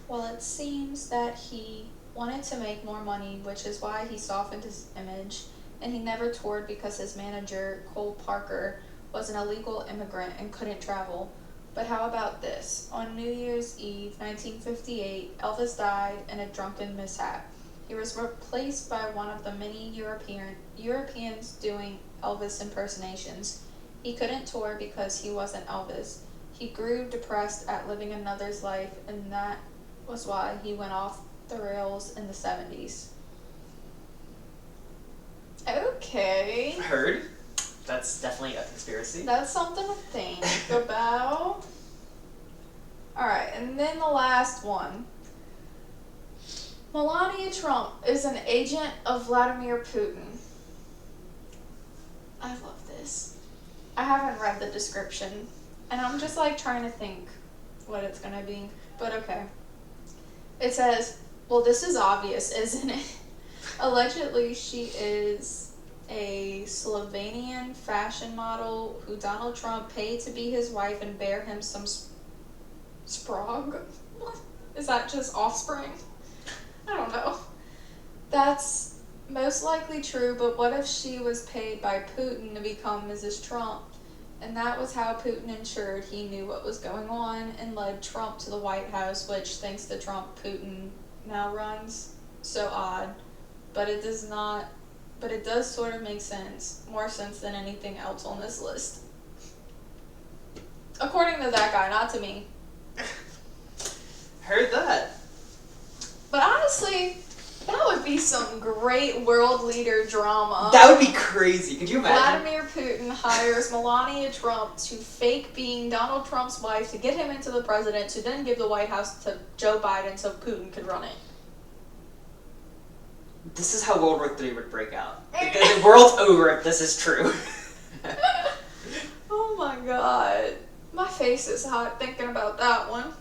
Well, it seems that he wanted to make more money, which is why he softened his image, and he never toured because his manager, Cole Parker, was an illegal immigrant and couldn't travel. But how about this? On New Year's Eve, 1958, Elvis died in a drunken mishap. He was replaced by one of the many Europeans doing Elvis impersonations. He couldn't tour because he wasn't Elvis. He grew depressed at living another's life, and that was why he went off the rails in the 70s. Okay. Heard. That's definitely a conspiracy. That's something to think about. Alright, and then the last one. Melania Trump is an agent of Vladimir Putin. I love this. I haven't read the description, and I'm just like trying to think what it's gonna be, but okay. It says, well, this is obvious, isn't it? Allegedly, she is a Slovenian fashion model who Donald Trump paid to be his wife and bear him some sprog. What? Is that just offspring? I don't know. That's most likely true, but what if she was paid by Putin to become Mrs. Trump? And that was how Putin ensured he knew what was going on and led Trump to the White House, which, thanks to Trump, Putin now runs. So odd. But it does sort of make sense. More sense than anything else on this list. According to that guy, not to me. Heard that. But honestly, that would be some great world leader drama. That would be crazy. Could you imagine? Vladimir Putin hires Melania Trump to fake being Donald Trump's wife to get him into the president, to then give the White House to Joe Biden so Putin could run it. This is how World War III would break out. The world's over if this is true. Oh my god. My face is hot thinking about that one.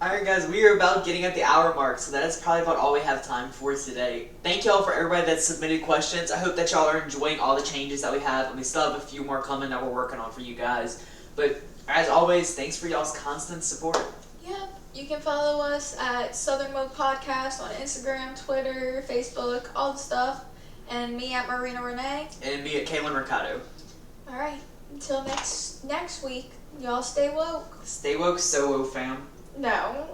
Alright guys, we are about getting at the hour mark, so that is probably about all we have time for today. Thank y'all for everybody that submitted questions. I hope that y'all are enjoying all the changes that we have, and we still have a few more coming that we're working on for you guys. But as always, thanks for y'all's constant support. Yep. You can follow us at Southern Moke Podcast on Instagram, Twitter, Facebook, all the stuff. And me at Marina Renee. And me at Kaylin Mercado. Alright. Until next week, y'all stay woke. Stay woke, Soho fam. No.